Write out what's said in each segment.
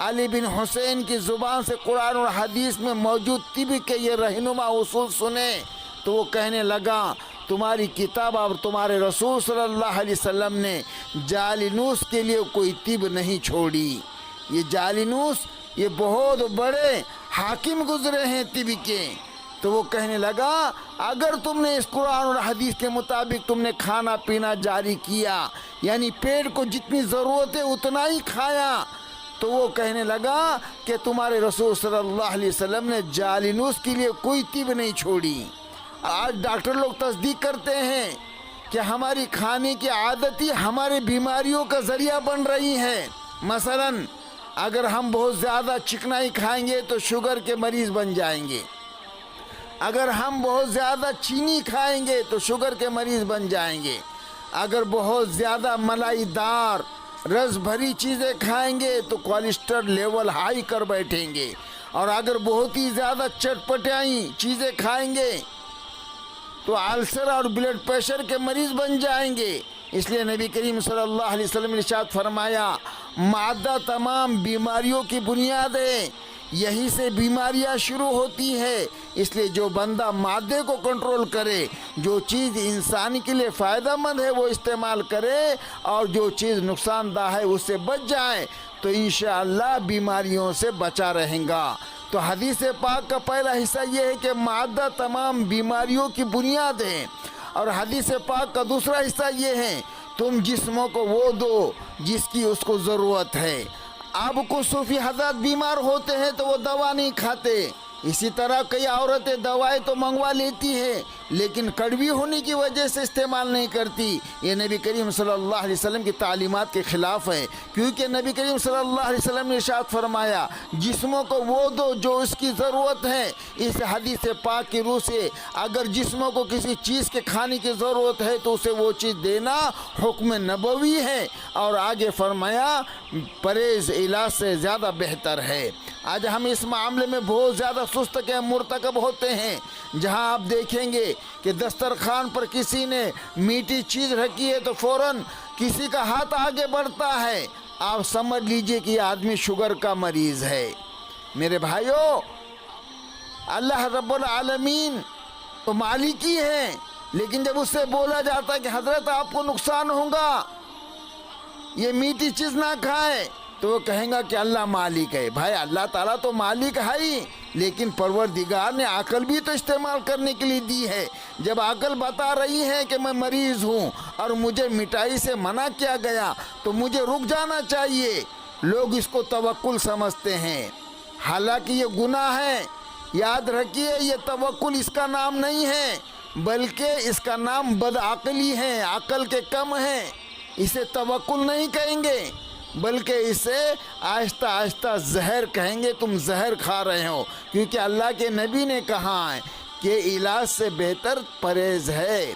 علی بن حسین کی زبان سے قرآن اور حدیث میں موجود طب کے یہ رہنما اصول سنے تو وہ کہنے لگا تمہاری کتاب اور تمہارے رسول صلی اللہ علیہ وسلم نے جالینوس کے لیے کوئی طب نہیں چھوڑی۔ یہ جالینوس یہ بہت بڑے حاکم گزرے ہیں طب کے۔ تو وہ کہنے لگا اگر تم نے اس قرآن اور حدیث کے مطابق تم نے کھانا پینا جاری کیا، یعنی پیٹ کو جتنی ضرورت ہے اتنا ہی کھایا، تو وہ کہنے لگا کہ تمہارے رسول صلی اللہ علیہ وسلم نے جالینوس کے لیے کوئی طب نہیں چھوڑی۔ آج ڈاکٹر لوگ تصدیق کرتے ہیں کہ ہماری کھانے کی عادت ہی ہمارے بیماریوں کا ذریعہ بن رہی ہے۔ مثلا اگر ہم بہت زیادہ چکنائی کھائیں گے تو شوگر کے مریض بن جائیں گے، اگر ہم بہت زیادہ چینی کھائیں گے تو شوگر کے مریض بن جائیں گے، اگر بہت زیادہ ملائی دار رس بھری چیزیں کھائیں گے تو کولیسٹرول لیول ہائی کر بیٹھیں گے، اور اگر بہت ہی زیادہ چٹپٹائی چیزیں کھائیں گے تو السر اور بلڈ پریشر کے مریض بن جائیں گے۔ اس لیے نبی کریم صلی اللہ علیہ وسلم نے ارشاد فرمایا معدہ تمام بیماریوں کی بنیاد ہے، یہی سے بیماریاں شروع ہوتی ہے۔ اس لیے جو بندہ معدے کو کنٹرول کرے، جو چیز انسان کے لیے فائدہ مند ہے وہ استعمال کرے، اور جو چیز نقصان دہ ہے اس سے بچ جائے تو انشاءاللہ بیماریوں سے بچا رہیں گا۔ تو حدیث پاک کا پہلا حصہ یہ ہے کہ معدہ تمام بیماریوں کی بنیاد ہے، اور حدیث پاک کا دوسرا حصہ یہ ہے تم جسموں کو وہ دو جس کی اس کو ضرورت ہے۔ اب کچھ صوفی حضرات بیمار ہوتے ہیں تو وہ دوا نہیں کھاتے، اسی طرح کئی عورتیں دوائیں تو منگوا لیتی ہیں لیکن کڑوی ہونے کی وجہ سے استعمال نہیں کرتی۔ یہ نبی کریم صلی اللہ علیہ وسلم کی تعلیمات کے خلاف ہے، کیونکہ نبی کریم صلی اللہ علیہ وسلم نے ارشاد فرمایا جسموں کو وہ دو جو اس کی ضرورت ہے۔ اس حدیث پاک کی روح سے اگر جسموں کو کسی چیز کے کھانے کی ضرورت ہے تو اسے وہ چیز دینا حکم نبوی ہے، اور آگے فرمایا پرہیز علاج سے زیادہ بہتر ہے۔ آج ہم اس معاملے میں بہت زیادہ سست کے مرتکب ہوتے ہیں، جہاں آپ دیکھیں گے کہ دسترخوان پر کسی نے میٹھی چیز رکھی ہے تو فوراً کسی کا ہاتھ آگے بڑھتا ہے، آپ سمجھ لیجئے کہ یہ آدمی شوگر کا مریض ہے۔ میرے بھائیو، اللہ رب العالمین تو مالک ہی ہے، لیکن جب اس سے بولا جاتا ہے کہ حضرت آپ کو نقصان ہوگا، یہ میٹھی چیز نہ کھائے، تو وہ کہیں گا کہ اللہ مالک ہے۔ بھائی اللہ تعالیٰ تو مالک ہے ہی، لیکن پروردگار نے عقل بھی تو استعمال کرنے کے لیے دی ہے۔ جب عقل بتا رہی ہے کہ میں مریض ہوں اور مجھے مٹائی سے منع کیا گیا تو مجھے رک جانا چاہیے۔ لوگ اس کو توکل سمجھتے ہیں، حالانکہ یہ گناہ ہے۔ یاد رکھیے یہ توکل اس کا نام نہیں ہے، بلکہ اس کا نام بدعقلی ہے، عقل کے کم ہے۔ اسے توکل نہیں کہیں گے، بلکہ اسے آہستہ آہستہ زہر کہیں گے، تم زہر کھا رہے ہو، کیونکہ اللہ کے نبی نے کہا ہے کہ علاج سے بہتر پرہیز ہے،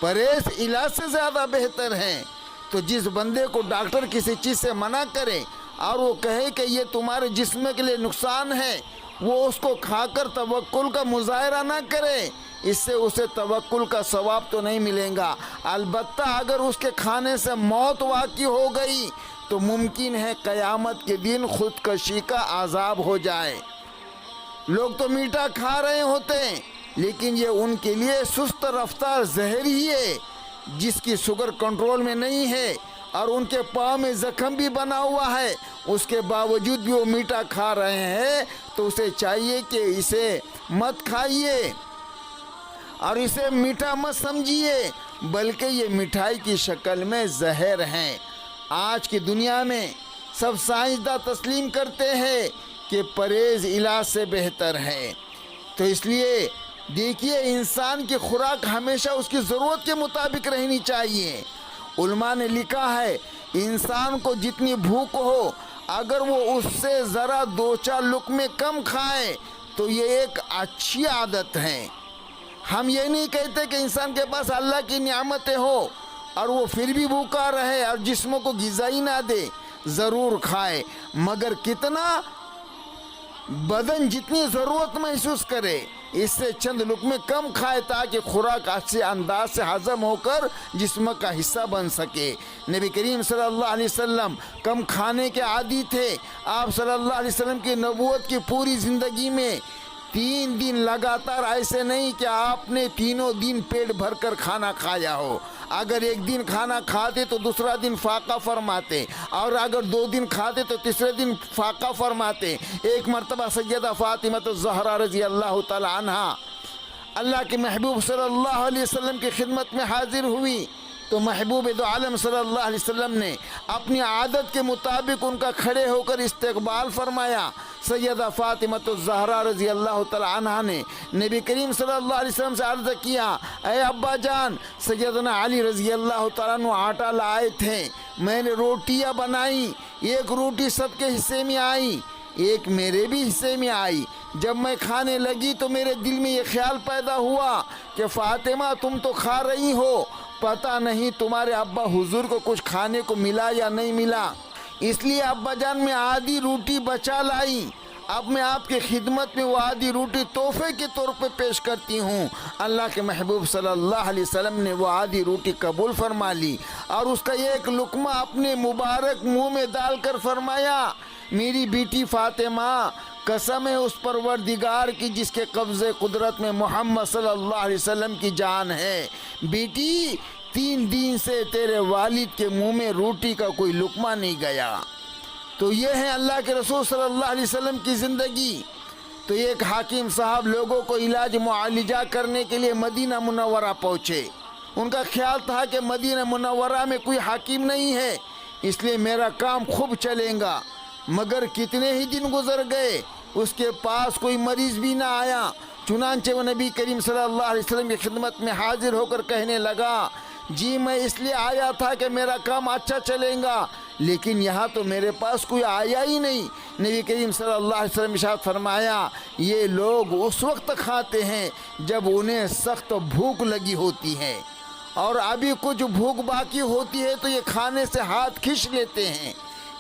پرہیز علاج سے زیادہ بہتر ہے۔ تو جس بندے کو ڈاکٹر کسی چیز سے منع کرے اور وہ کہے کہ یہ تمہارے جسم کے لیے نقصان ہے، وہ اس کو کھا کر توکل کا مظاہرہ نہ کرے، اس سے اسے توکل کا ثواب تو نہیں ملے گا۔ البتہ اگر اس کے کھانے سے موت واقع ہو گئی تو ممکن ہے قیامت کے دن خودکشی کا عذاب ہو جائے۔ لوگ تو میٹھا کھا رہے ہوتے ہیں، لیکن یہ ان کے لیے سست رفتار زہر ہی ہے، جس کی شوگر کنٹرول میں نہیں ہے، اور ان کے پاؤں میں زخم بھی بنا ہوا ہے، اس کے باوجود بھی وہ میٹھا کھا رہے ہیں۔ تو اسے چاہیے کہ اسے مت کھائیے اور اسے میٹھا مت سمجھیے، بلکہ یہ مٹھائی کی شکل میں زہر ہیں۔ آج کی دنیا میں سب سائنسداں تسلیم کرتے ہیں کہ پرہیز علاج سے بہتر ہے۔ تو اس لیے دیکھیے انسان کی خوراک ہمیشہ اس کی ضرورت کے مطابق رہنی چاہیے۔ علماء نے لکھا ہے انسان کو جتنی بھوک ہو، اگر وہ اس سے ذرا دو چار لقمے کم کھائے تو یہ ایک اچھی عادت ہے۔ ہم یہ نہیں کہتے کہ انسان کے پاس اللہ کی نعمتیں ہو اور وہ پھر بھی بھوکا رہے اور جسموں کو غذا ہی نہ دے، ضرور کھائے، مگر کتنا؟ بدن جتنی ضرورت محسوس کرے۔ اس سے چند لقمے کم کھائے تاکہ خوراک اچھے انداز سے ہضم ہو کر جسم کا حصہ بن سکے۔ نبی کریم صلی اللہ علیہ وسلم کم کھانے کے عادی تھے۔ آپ صلی اللہ علیہ وسلم کی نبوت کی پوری زندگی میں 3 دن لگاتار ایسے نہیں کہ آپ نے تینوں دن پیٹ بھر کر کھانا کھایا ہو۔ اگر ایک دن کھانا کھاتے تو دوسرا دن فاقہ فرماتے، اور اگر 2 دن کھاتے تو تیسرے دن فاقہ فرماتے۔ ایک مرتبہ سیدہ فاطمہ الزہرا رضی اللہ تعالی عنہا اللہ کے محبوب صلی اللہ علیہ وسلم کی خدمت میں حاضر ہوئی تو محبوب دو عالم صلی اللہ علیہ وسلم نے اپنی عادت کے مطابق ان کا کھڑے ہو کر استقبال فرمایا۔ سیدہ فاطمہ الزہرا رضی اللہ تعالی عنہا نے نبی کریم صلی اللہ علیہ وسلم سے عرض کیا، اے ابا جان، سیدنا علی رضی اللہ تعالیٰ عنہ آٹا لائے تھے، میں نے روٹیاں بنائی، ایک روٹی سب کے حصے میں آئی، ایک میرے بھی حصے میں آئی۔ جب میں کھانے لگی تو میرے دل میں یہ خیال پیدا ہوا کہ فاطمہ تم تو کھا رہی ہو، پتہ نہیں تمہارے ابا حضور کو کچھ کھانے کو ملا یا نہیں ملا، اس لیے ابا جان میں آدھی روٹی بچا لائی۔ اب میں آپ کی خدمت میں وہ آدھی روٹی تحفے کے طور پہ پیش کرتی ہوں۔ اللہ کے محبوب صلی اللہ علیہ وسلم نے وہ آدھی روٹی قبول فرما لی اور اس کا ایک لقمہ اپنے مبارک منہ میں ڈال کر فرمایا، میری بیٹی فاطمہ، قسم ہے اس پروردگار کی جس کے قبضے قدرت میں محمد صلی اللہ علیہ وسلم کی جان ہے، بیٹی 3 دن سے تیرے والد کے منہ میں روٹی کا کوئی لقمہ نہیں گیا۔ تو یہ ہے اللہ کے رسول صلی اللہ علیہ وسلم کی زندگی۔ تو ایک حاکم صاحب لوگوں کو علاج معالجہ کرنے کے لیے مدینہ منورہ پہنچے۔ ان کا خیال تھا کہ مدینہ منورہ میں کوئی حاکم نہیں ہے، اس لیے میرا کام خوب چلے گا۔ مگر کتنے ہی دن گزر گئے، اس کے پاس کوئی مریض بھی نہ آیا۔ چنانچہ وہ نبی کریم صلی اللہ علیہ وسلم کی خدمت میں حاضر ہو کر کہنے لگا، جی میں اس لیے آیا تھا کہ میرا کام اچھا چلے گا، لیکن یہاں تو میرے پاس کوئی آیا ہی نہیں۔ نبی کریم صلی اللہ علیہ وسلم ارشاد فرمایا، یہ لوگ اس وقت کھاتے ہیں جب انہیں سخت بھوک لگی ہوتی ہے، اور ابھی کچھ بھوک باقی ہوتی ہے تو یہ کھانے سے ہاتھ کھینچ لیتے ہیں۔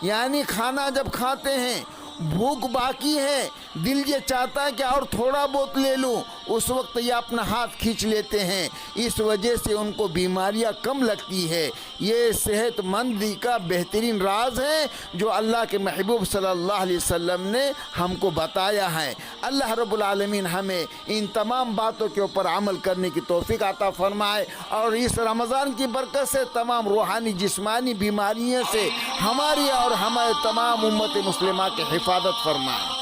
یعنی کھانا جب کھاتے ہیں بھوک باقی ہے، دل یہ چاہتا ہے کہ اور تھوڑا بہت لے لوں، اس وقت یہ اپنا ہاتھ کھینچ لیتے ہیں، اس وجہ سے ان کو بیماریاں کم لگتی ہے۔ یہ صحت مندی کا بہترین راز ہے جو اللہ کے محبوب صلی اللہ علیہ وسلم نے ہم کو بتایا ہے۔ اللہ رب العالمین ہمیں ان تمام باتوں کے اوپر عمل کرنے کی توفیق عطا فرمائے، اور اس رمضان کی برکت سے تمام روحانی جسمانی بیماریوں سے ہماری اور ہمارے تمام امت مسلمہ کی حفاظت فرمائے۔